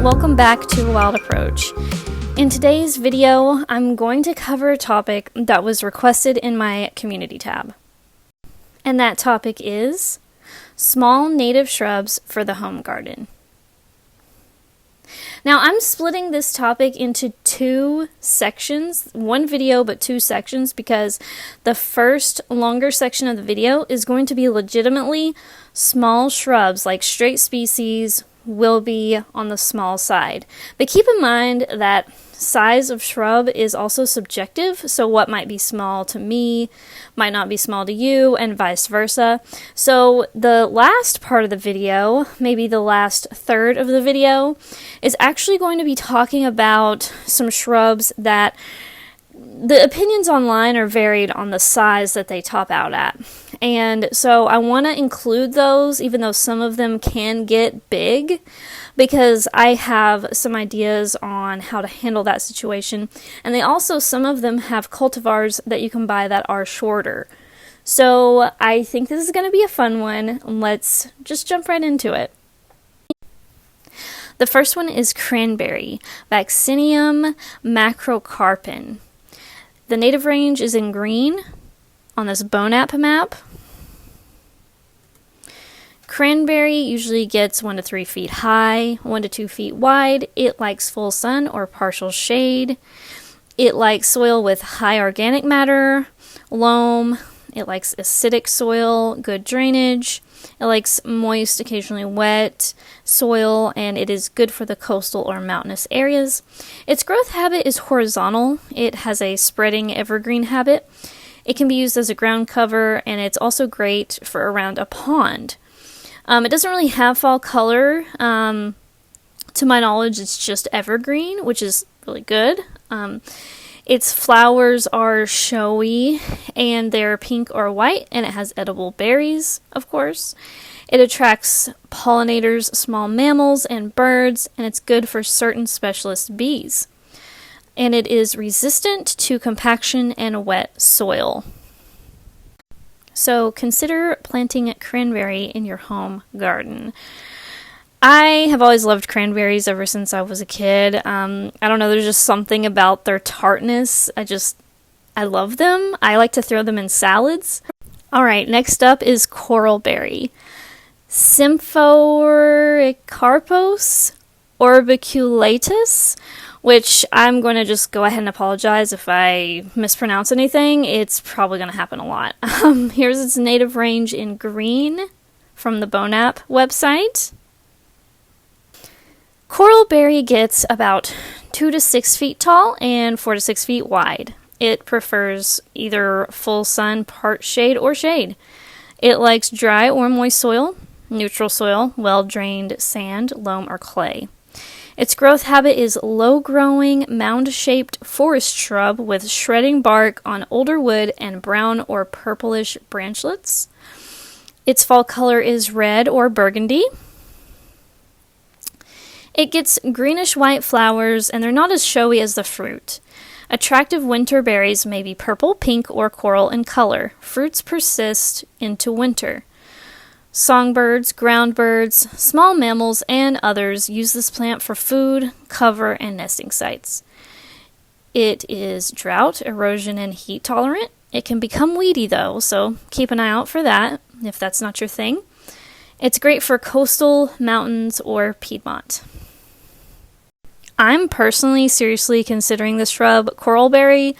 welcome back to A Wild Approach. In today's video, I'm going to cover a topic that was requested in my community tab. And that topic is small native shrubs for the home garden. Now, I'm splitting this topic into two sections, one video but two sections, because the first longer section of the video is going to be legitimately small shrubs, like straight species will be on the small side. But keep in mind that size of shrub is also subjective, so what might be small to me might not be small to you, and vice versa. So the last part of the video, maybe the last third of the video, is actually going to be talking about some shrubs that the opinions online are varied on the size that they top out at. And so I want to include those, even though some of them can get big, because I have some ideas on how to handle that situation. And they also, some of them have cultivars that you can buy that are shorter. So I think this is going to be a fun one. Let's just jump right into it. The first one is Cranberry, Vaccinium macrocarpon. The native range is in green on this Bonap map. Cranberry usually gets 1 to 3 feet high, 1 to 2 feet wide. It likes full sun or partial shade. It likes soil with high organic matter, loam. It likes acidic soil, good drainage. It likes moist, occasionally wet soil, and it is good for the coastal or mountainous areas. Its growth habit is horizontal. It has a spreading evergreen habit. It can be used as a ground cover, and it's also great for around a pond. It doesn't really have fall color. To my knowledge, it's just evergreen, which is really good. Its flowers are showy, and they're pink or white, and it has edible berries, of course. It attracts pollinators, small mammals, and birds, and it's good for certain specialist bees. And it is resistant to compaction and wet soil. So consider planting cranberry in your home garden. I have always loved cranberries ever since I was a kid. I don't know, there's just something about their tartness. I love them. I like to throw them in salads. Alright, next up is Coralberry. Symphocarpos orbiculatus, which I'm going to just go ahead and apologize if I mispronounce anything. It's probably going to happen a lot. Here's its native range in green from the Bonap website. Coralberry gets about 2 to 6 feet tall and 4 to 6 feet wide. It prefers either full sun, part shade, or shade. It likes dry or moist soil, neutral soil, well-drained sand, loam, or clay. Its growth habit is low-growing, mound-shaped forest shrub with shredding bark on older wood and brown or purplish branchlets. Its fall color is red or burgundy. It gets greenish-white flowers, and they're not as showy as the fruit. Attractive winter berries may be purple, pink, or coral in color. Fruits persist into winter. Songbirds, ground birds, small mammals, and others use this plant for food, cover, and nesting sites. It is drought, erosion, and heat tolerant. It can become weedy, though, so keep an eye out for that if that's not your thing. It's great for coastal, mountains, or Piedmont. I'm personally seriously considering this shrub. Coralberry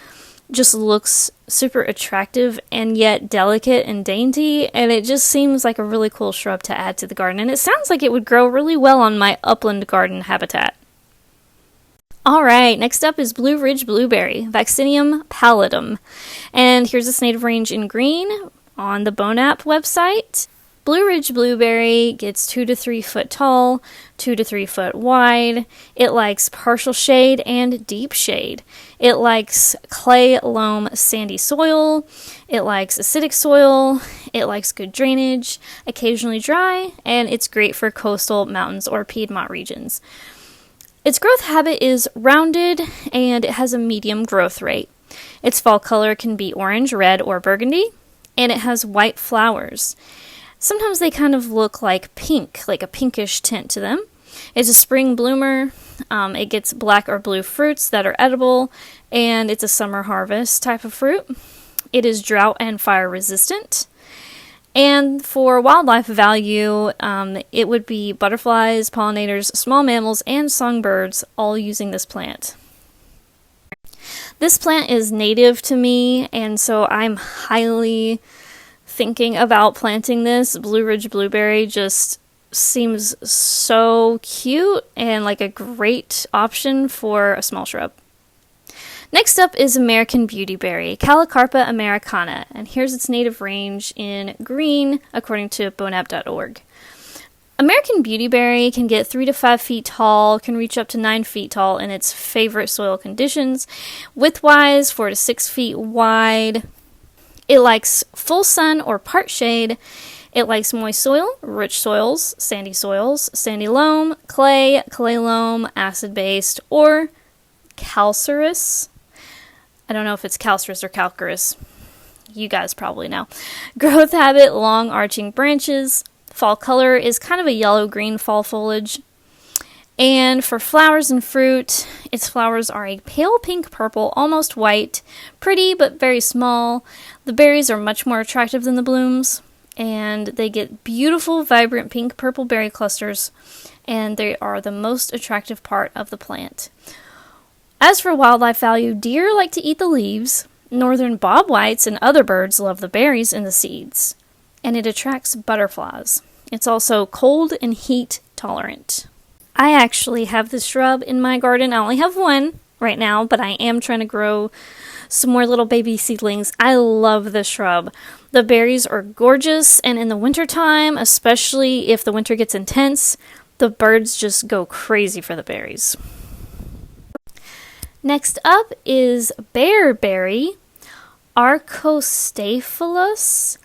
just looks super attractive and yet delicate and dainty, and it just seems like a really cool shrub to add to the garden, and it sounds like it would grow really well on my upland garden habitat. Alright, next up is Blue Ridge Blueberry, Vaccinium pallidum, and here's its native range in green on the Bonap website. Blue Ridge Blueberry gets 2 to 3 foot tall, 2 to 3 foot wide. It likes partial shade and deep shade. It likes clay, loam, sandy soil. It likes acidic soil. It likes good drainage, occasionally dry, and it's great for coastal, mountains, or Piedmont regions. Its growth habit is rounded, and it has a medium growth rate. Its fall color can be orange, red, or burgundy, and it has white flowers. Sometimes they kind of look like pink, like a pinkish tint to them. It's a spring bloomer. It gets black or blue fruits that are edible, and it's a summer harvest type of fruit. It is drought and fire resistant. And for wildlife value, it would be butterflies, pollinators, small mammals, and songbirds all using this plant. This plant is native to me, and so I'm highly thinking about planting this. Blue Ridge Blueberry just seems so cute and like a great option for a small shrub. Next up is American Beautyberry, Calicarpa americana, and here's its native range in green according to bonap.org. American Beautyberry can get 3 to 5 feet tall, can reach up to 9 feet tall in its favorite soil conditions. Width-wise, 4 to 6 feet wide. It likes full sun or part shade. It likes moist soil, rich soils, sandy loam, clay loam, acid-based, or calcareous. I don't know if it's calcareous or calcareous. You guys probably know. Growth habit, long arching branches. Fall color is kind of a yellow-green fall foliage. And for flowers and fruit, its flowers are a pale pink purple, almost white, pretty but very small. The berries are much more attractive than the blooms, and they get beautiful, vibrant pink purple berry clusters, and they are the most attractive part of the plant. As for wildlife value, deer like to eat the leaves. Northern bobwhites and other birds love the berries and the seeds, and it attracts butterflies. It's also cold and heat tolerant. I actually have this shrub in my garden. I only have one right now, but I am trying to grow some more little baby seedlings. I love this shrub. The berries are gorgeous, and in the wintertime, especially if the winter gets intense, the birds just go crazy for the berries. Next up is Bearberry, Archostaphylos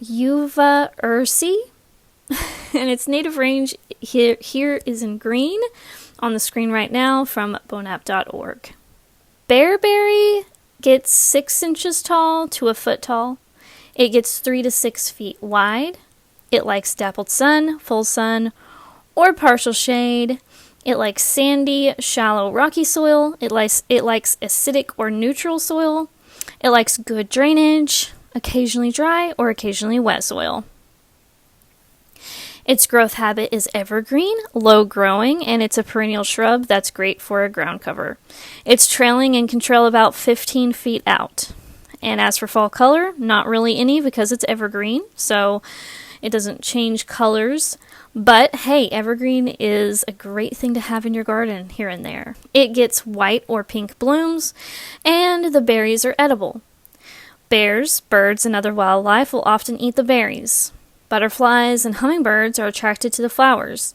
uva ursi, and its native range here is in green on the screen right now from bonap.org. Bearberry gets 6 inches tall to a foot tall. It gets 3 to 6 feet wide. It likes dappled sun, full sun, or partial shade. It likes sandy, shallow, rocky soil. It likes acidic or neutral soil. It likes good drainage, occasionally dry or occasionally wet soil. Its growth habit is evergreen, low growing, and it's a perennial shrub that's great for a ground cover. It's trailing and can trail about 15 feet out. And as for fall color, not really any because it's evergreen, so it doesn't change colors. But hey, evergreen is a great thing to have in your garden here and there. It gets white or pink blooms, and the berries are edible. Bears, birds, and other wildlife will often eat the berries. Butterflies and hummingbirds are attracted to the flowers.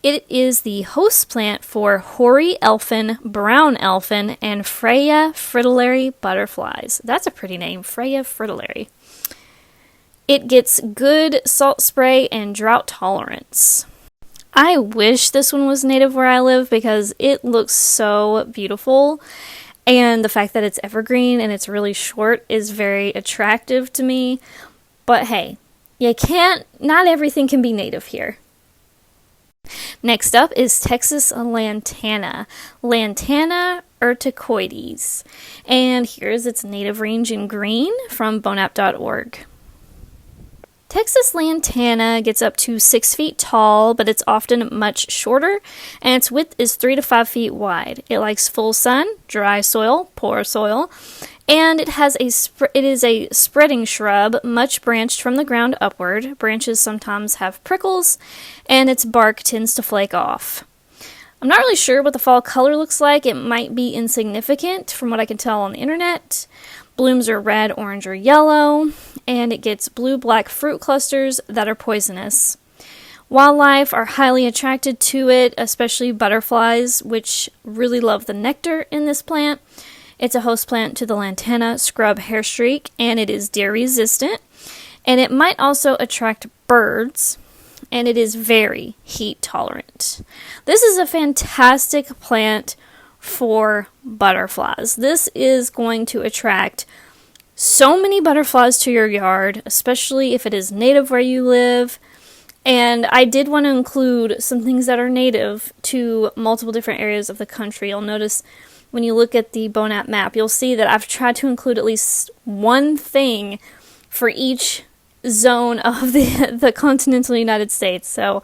It is the host plant for hoary elfin, brown elfin, and Freya fritillary butterflies. That's a pretty name, Freya fritillary. It gets good salt spray and drought tolerance. I wish this one was native where I live because it looks so beautiful, and the fact that it's evergreen and it's really short is very attractive to me. But hey, not everything can be native here. Next up is Texas Lantana, Lantana urticoides, and here's its native range in green from bonap.org. Texas Lantana gets up to 6 feet tall, but it's often much shorter, and its width is 3 to 5 feet wide. It likes full sun, dry soil, poor soil, and it is a spreading shrub, much branched from the ground upward. Branches sometimes have prickles, and its bark tends to flake off. I'm not really sure what the fall color looks like. It might be insignificant from what I can tell on the internet. Blooms are red, orange, or yellow, and it gets blue-black fruit clusters that are poisonous. Wildlife are highly attracted to it, especially butterflies, which really love the nectar in this plant. It's a host plant to the Lantana scrub hairstreak, and it is deer resistant, and it might also attract birds, and it is very heat tolerant. This is a fantastic plant for butterflies. This is going to attract so many butterflies to your yard, especially if it is native where you live. And I did want to include some things that are native to multiple different areas of the country. You'll notice when you look at the Bonap map, you'll see that I've tried to include at least one thing for each zone of the continental United States. So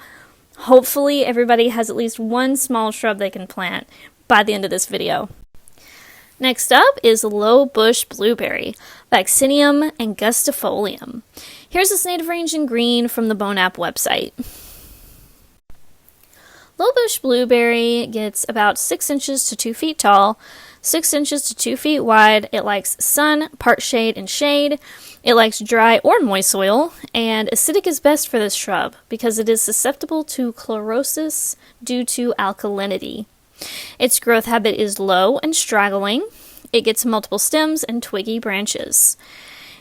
hopefully everybody has at least one small shrub they can plant by the end of this video. Next up is low bush blueberry, Vaccinium angustifolium. Here's its native range in green from the Bonap website. Low bush blueberry gets about 6 inches to 2 feet tall, 6 inches to 2 feet wide. It likes sun, part shade, and shade. It likes dry or moist soil, and acidic is best for this shrub because it is susceptible to chlorosis due to alkalinity. Its growth habit is low and straggling. It gets multiple stems and twiggy branches.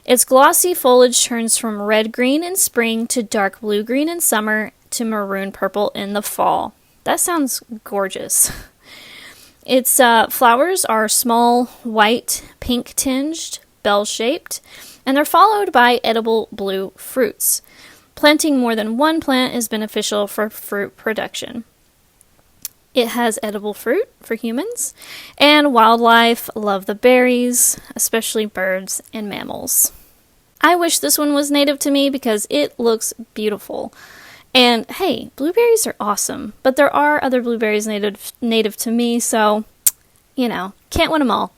Its glossy foliage turns from red-green in spring to dark blue-green in summer to maroon-purple in the fall. That sounds gorgeous. Its flowers are small, white, pink-tinged, bell-shaped, and they're followed by edible blue fruits. Planting more than one plant is beneficial for fruit production. It has edible fruit for humans, and wildlife love the berries, especially birds and mammals. I wish this one was native to me because it looks beautiful. And hey, blueberries are awesome, but there are other blueberries native to me, so, can't win them all.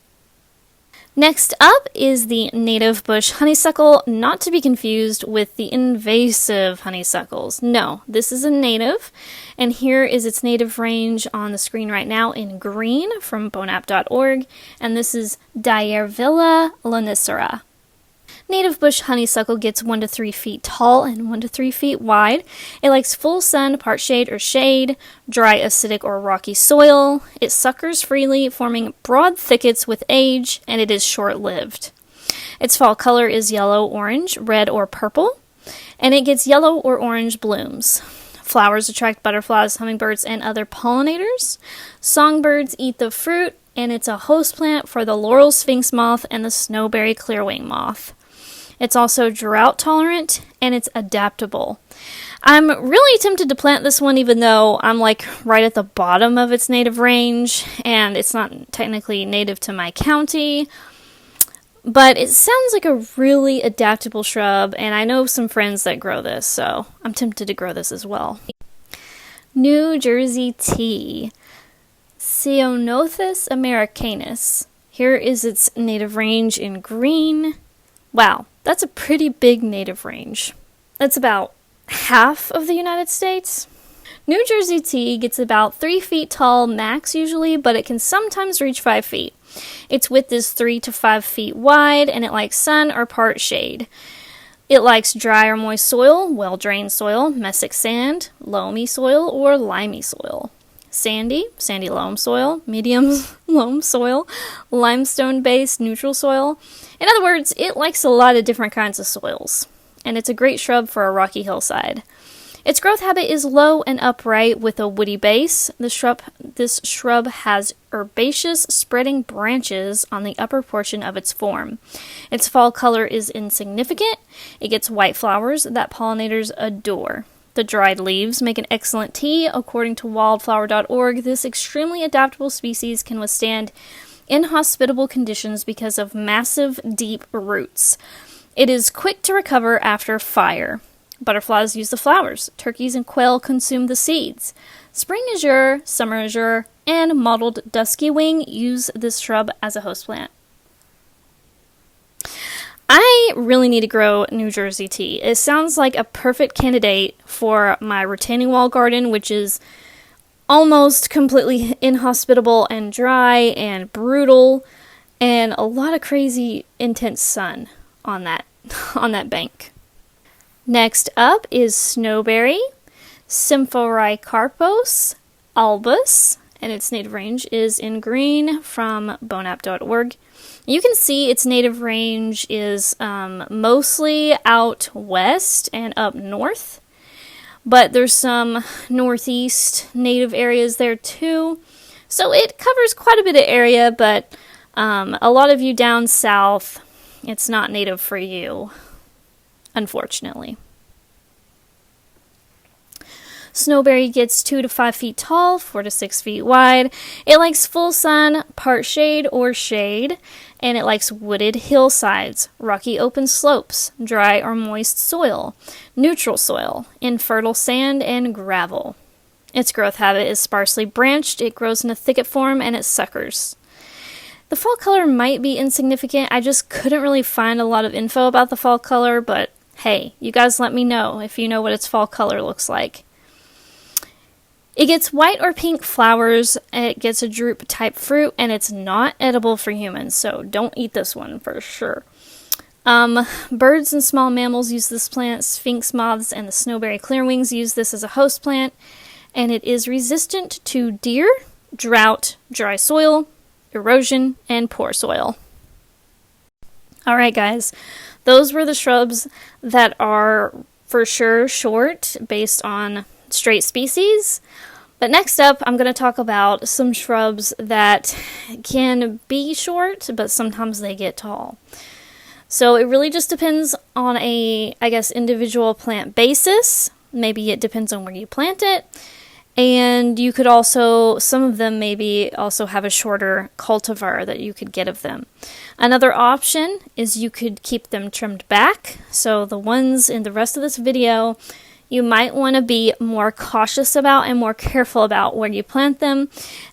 Next up is the native bush honeysuckle, not to be confused with the invasive honeysuckles. No, this is a native, and here is its native range on the screen right now in green from bonap.org, and this is Diervilla lonicera. Native bush honeysuckle gets 1 to 3 feet tall and 1 to 3 feet wide. It likes full sun, part shade or shade, dry, acidic, or rocky soil. It suckers freely, forming broad thickets with age, and it is short-lived. Its fall color is yellow, orange, red, or purple, and it gets yellow or orange blooms. Flowers attract butterflies, hummingbirds, and other pollinators. Songbirds eat the fruit, and it's a host plant for the laurel sphinx moth and the snowberry clearwing moth. It's also drought tolerant, and it's adaptable. I'm really tempted to plant this one even though I'm right at the bottom of its native range, and it's not technically native to my county, but it sounds like a really adaptable shrub, and I know some friends that grow this, so I'm tempted to grow this as well. New Jersey tea, Ceanothus americanus. Here is its native range in green. Wow, that's a pretty big native range. That's about half of the United States. New Jersey tea gets about 3 feet tall max usually, but it can sometimes reach 5 feet. Its width is 3 to 5 feet wide, and it likes sun or part shade. It likes dry or moist soil, well-drained soil, mesic sand, loamy soil, or limey soil. Sandy loam soil, medium loam soil, limestone-based neutral soil. In other words, it likes a lot of different kinds of soils, and it's a great shrub for a rocky hillside. Its growth habit is low and upright with a woody base. This shrub has herbaceous spreading branches on the upper portion of its form. Its fall color is insignificant. It gets white flowers that pollinators adore. The dried leaves make an excellent tea. According to wildflower.org, this extremely adaptable species can withstand inhospitable conditions because of massive, deep roots. It is quick to recover after fire. Butterflies use the flowers. Turkeys and quail consume the seeds. Spring azure, summer azure, and mottled dusky wing use this shrub as a host plant. I really need to grow New Jersey tea. It sounds like a perfect candidate for my retaining wall garden, which is almost completely inhospitable and dry and brutal, and a lot of crazy intense sun on that bank. Next up is Snowberry, Symphoricarpos albus, and its native range is in green from bonap.org. You can see its native range is mostly out west and up north, but there's some northeast native areas there too. So it covers quite a bit of area, but a lot of you down south, it's not native for you, unfortunately. Snowberry gets 2 to 5 feet tall, 4 to 6 feet wide. It likes full sun, part shade or shade, and it likes wooded hillsides, rocky open slopes, dry or moist soil, neutral soil, infertile sand, and gravel. Its growth habit is sparsely branched, it grows in a thicket form, and it suckers. The fall color might be insignificant. I just couldn't really find a lot of info about the fall color, but hey, you guys let me know if you know what its fall color looks like. It gets white or pink flowers, it gets a drupe type fruit, and it's not edible for humans, so don't eat this one for sure. Birds and small mammals use this plant. Sphinx moths and the snowberry clearwings use this as a host plant, and it is resistant to deer, drought, dry soil, erosion, and poor soil. Alright guys, those were the shrubs that are for sure short based on straight species. But next up, I'm going to talk about some shrubs that can be short, but sometimes they get tall. So it really just depends on a, I guess, individual plant basis. Maybe it depends on where you plant it. And you could also, some of them maybe also have a shorter cultivar that you could get of them. Another option is you could keep them trimmed back. So the ones in the rest of this video, you might want to be more cautious about and more careful about where you plant them.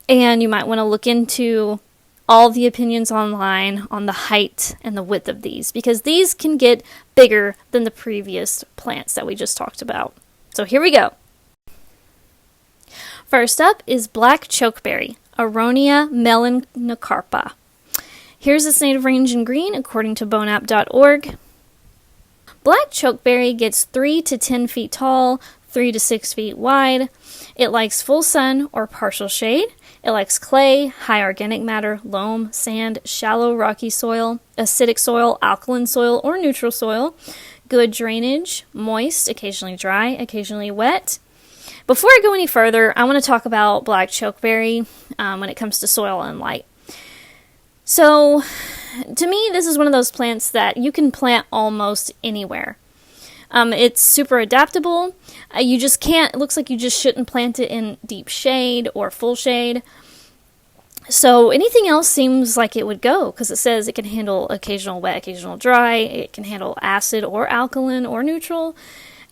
And you might want to look into all the opinions online on the height and the width of these, because these can get bigger than the previous plants that we just talked about. So here we go. First up is black chokeberry, Aronia melanocarpa. Here's its native range in green according to boneapp.org. Black chokeberry gets 3 to 10 feet tall, 3 to 6 feet wide. It likes full sun or partial shade. It likes clay, high organic matter, loam, sand, shallow rocky soil, acidic soil, alkaline soil, or neutral soil. Good drainage, moist, occasionally dry, occasionally wet. Before I go any further, I want to talk about black chokeberry when it comes to soil and light. So, to me, this is one of those plants that you can plant almost anywhere. It's super adaptable. You just can't, it looks like you just shouldn't plant it in deep shade or full shade. So anything else seems like it would go, because it says it can handle occasional wet, occasional dry. It can handle acid or alkaline or neutral.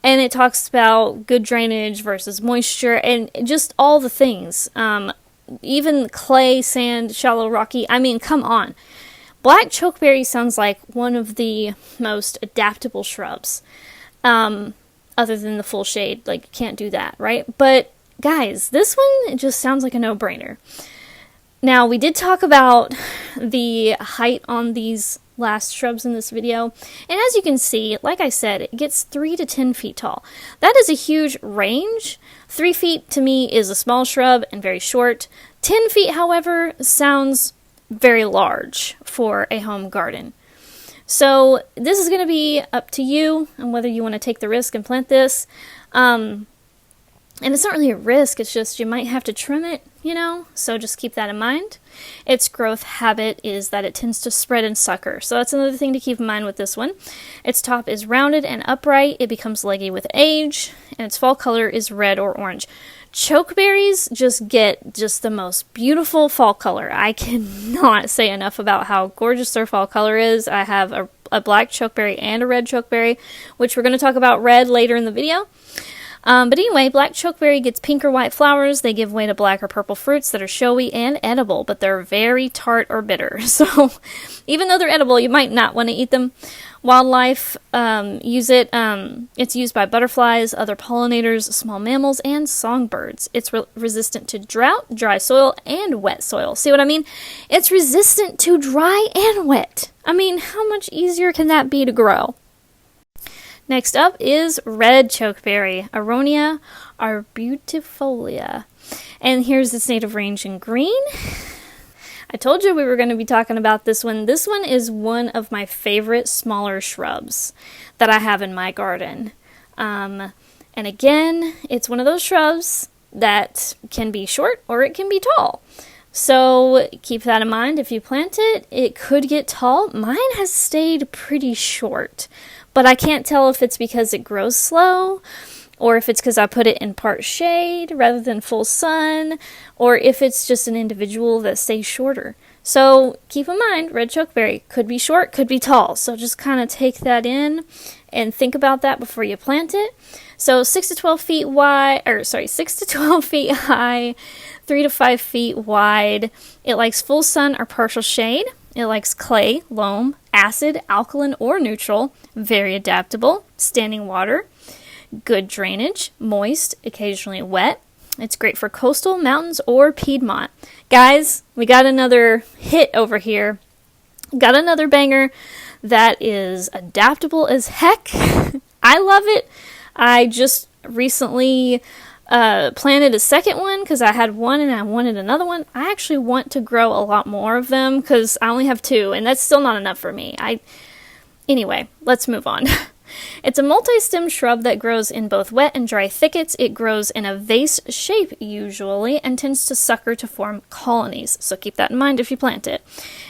And it talks about good drainage versus moisture and just all the things. Even clay, sand, shallow, rocky. I mean, come on. Black chokeberry sounds like one of the most adaptable shrubs. Other than the full shade. Like, can't do that, right? But, guys, this one, it just sounds like a no-brainer. Now, we did talk about the height on these last shrubs in this video, and as you can see, like I said, it gets 3 to 10 feet tall. That is a huge range. 3 feet to me is a small shrub and very short. 10 feet, however, sounds very large for a home garden. So this is going to be up to you and whether you want to take the risk and plant this. And it's not really a risk, it's just you might have to trim it, you know, so just keep that in mind. Its growth habit is that it tends to spread and sucker, so that's another thing to keep in mind with this one. Its top is rounded and upright, it becomes leggy with age, and its fall color is red or orange. Chokeberries just get the most beautiful fall color. I cannot say enough about how gorgeous their fall color is. I have a black chokeberry and a red chokeberry, which we're going to talk about red later in the video. But anyway, black chokeberry gets pink or white flowers. They give way to black or purple fruits that are showy and edible, but they're very tart or bitter. So even though they're edible, you might not want to eat them. Wildlife use it. It's used by butterflies, other pollinators, small mammals, and songbirds. It's resistant to drought, dry soil, and wet soil. See what I mean? It's resistant to dry and wet. I mean, how much easier can that be to grow? Next up is red chokeberry, Aronia arbutifolia. And here's its native range in green. I told you we were going to be talking about this one. This one is one of my favorite smaller shrubs that I have in my garden. And again, it's one of those shrubs that can be short or it can be tall. So keep that in mind. If you plant it, it could get tall. Mine has stayed pretty short. But I can't tell if it's because it grows slow or if it's because I put it in part shade rather than full sun, or if it's just an individual that stays shorter. So keep in mind, red chokeberry could be short, could be tall. So just kind of take that in and think about that before you plant it. So 6 to 12 feet wide, 6 to 12 feet high, 3 to 5 feet wide. It likes full sun or partial shade. It likes clay, loam, acid, alkaline, or neutral. Very adaptable. Standing water. Good drainage. Moist, occasionally wet. It's great for coastal, mountains, or Piedmont. Guys, we got another hit over here. Got another banger that is adaptable as heck. I love it. I just recently planted a second one because I had one and I wanted another one. I actually want to grow a lot more of them because I only have 2, and that's still not enough for me. Anyway, let's move on. It's a multi-stem shrub that grows in both wet and dry thickets. It grows in a vase shape usually and tends to sucker to form colonies, so keep that in mind if you plant it.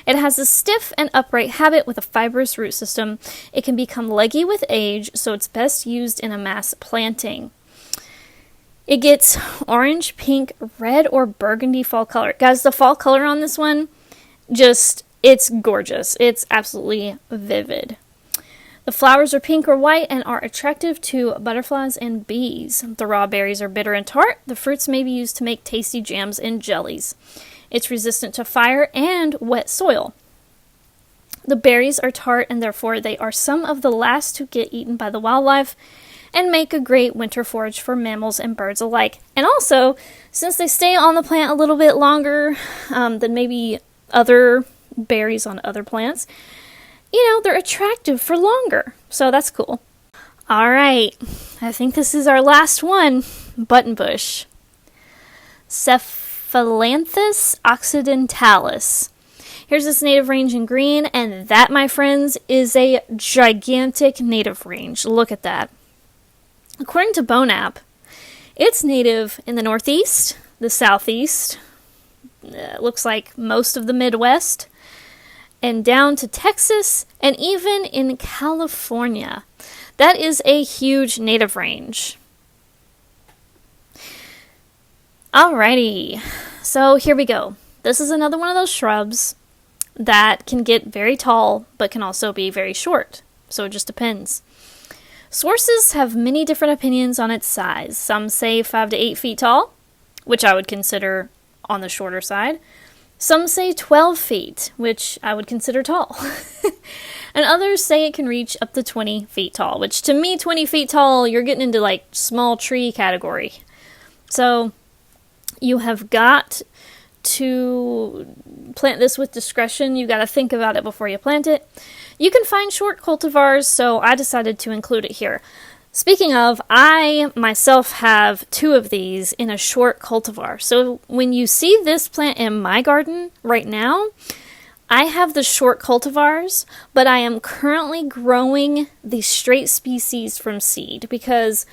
It has a stiff and upright habit with a fibrous root system. It can become leggy with age, so it's best used in a mass planting. It gets orange, pink, red, or burgundy fall color. Guys, the fall color on this one, it's gorgeous. It's absolutely vivid. The flowers are pink or white and are attractive to butterflies and bees. The raw berries are bitter and tart. The fruits may be used to make tasty jams and jellies. It's resistant to fire and wet soil. The berries are tart and therefore they are some of the last to get eaten by the wildlife and make a great winter forage for mammals and birds alike. And also, since they stay on the plant a little bit longer than maybe other berries on other plants, they're attractive for longer. So that's cool. All right. I think this is our last one. Buttonbush. Cephalanthus occidentalis. Here's its native range in green, and that, my friends, is a gigantic native range. Look at that. According to Bonap, it's native in the Northeast, the Southeast, looks like most of the Midwest, and down to Texas, and even in California. That is a huge native range. Alrighty, so here we go. This is another one of those shrubs that can get very tall, but can also be very short. So it just depends. Sources have many different opinions on its size. Some say 5 to 8 feet tall, which I would consider on the shorter side. Some say 12 feet, which I would consider tall. And others say it can reach up to 20 feet tall, which to me, 20 feet tall, you're getting into like small tree category. So you have got to plant this with discretion. You got to think about it before you plant it. You can find short cultivars, so I decided to include it here. Speaking of, I myself have 2 of these in a short cultivar. So when you see this plant in my garden right now, I have the short cultivars, but I am currently growing the straight species from seed because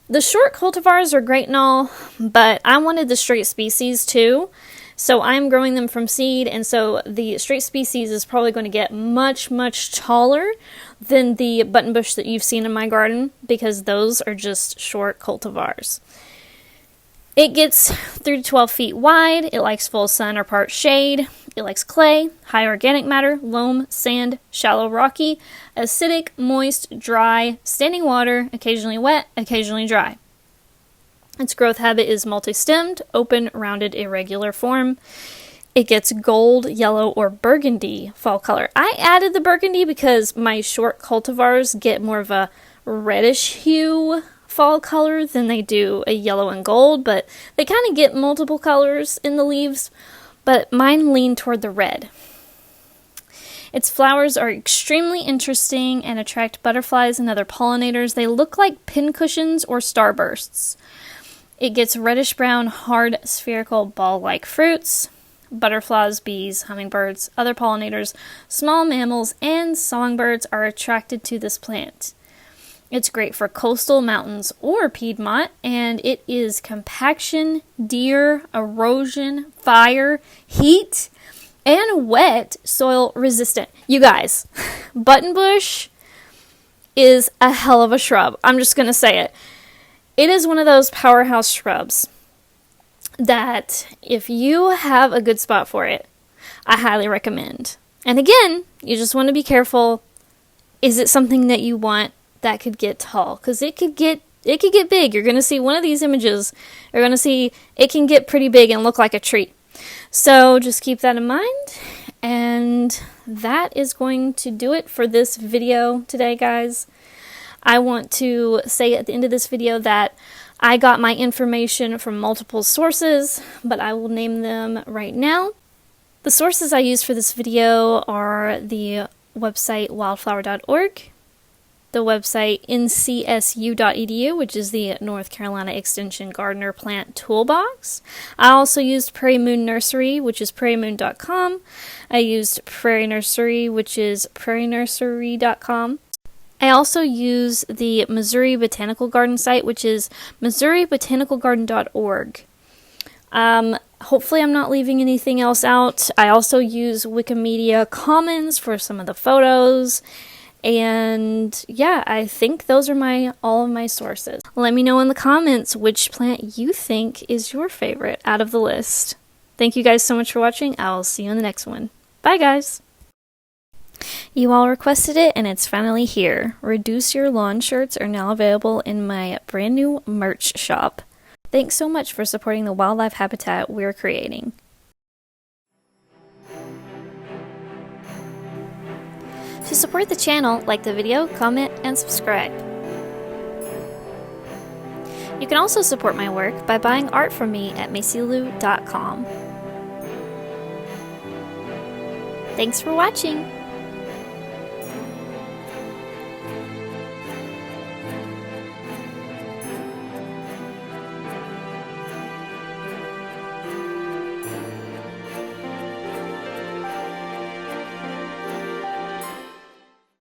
the short cultivars are great and all, but I wanted the straight species too. So I'm growing them from seed, and so the straight species is probably going to get much, much taller than the buttonbush that you've seen in my garden, because those are just short cultivars. It gets 3 to 12 feet wide. It likes full sun or part shade. It likes clay, high organic matter, loam, sand, shallow rocky, acidic, moist, dry, standing water, occasionally wet, occasionally dry. Its growth habit is multi-stemmed, open, rounded, irregular form. It gets gold, yellow, or burgundy fall color. I added the burgundy because my short cultivars get more of a reddish hue fall color than they do a yellow and gold, but they kind of get multiple colors in the leaves, but mine lean toward the red. Its flowers are extremely interesting and attract butterflies and other pollinators. They look like pincushions or starbursts. It gets reddish-brown, hard, spherical, ball-like fruits. Butterflies, bees, hummingbirds, other pollinators, small mammals, and songbirds are attracted to this plant. It's great for coastal mountains or Piedmont, and it is compaction, deer, erosion, fire, heat, and wet soil resistant. You guys, buttonbush is a hell of a shrub. I'm just going to say it. it is one of those powerhouse shrubs that if you have a good spot for it, I highly recommend. And again, you just want to be careful. Is it something that you want that could get tall? Because it could get big. You're going to see one of these images. You're going to see it can get pretty big and look like a tree. So just keep that in mind. And that is going to do it for this video today, guys. I want to say at the end of this video that I got my information from multiple sources, but I will name them right now. The sources I used for this video are the website wildflower.org, the website ncsu.edu, which is the North Carolina Extension Gardener Plant Toolbox. I also used Prairie Moon Nursery, which is prairiemoon.com. I used Prairie Nursery, which is prairienursery.com. I also use the Missouri Botanical Garden site, which is missouribotanicalgarden.org. Hopefully I'm not leaving anything else out. I also use Wikimedia Commons for some of the photos. And yeah, I think those are all of my sources. Let me know in the comments which plant you think is your favorite out of the list. Thank you guys so much for watching. I'll see you in the next one. Bye, guys! You all requested it, and it's finally here. Reduce Your Lawn shirts are now available in my brand new merch shop. Thanks so much for supporting the wildlife habitat we're creating. To support the channel, like the video, comment, and subscribe. You can also support my work by buying art from me at macylou.com. Thanks for watching!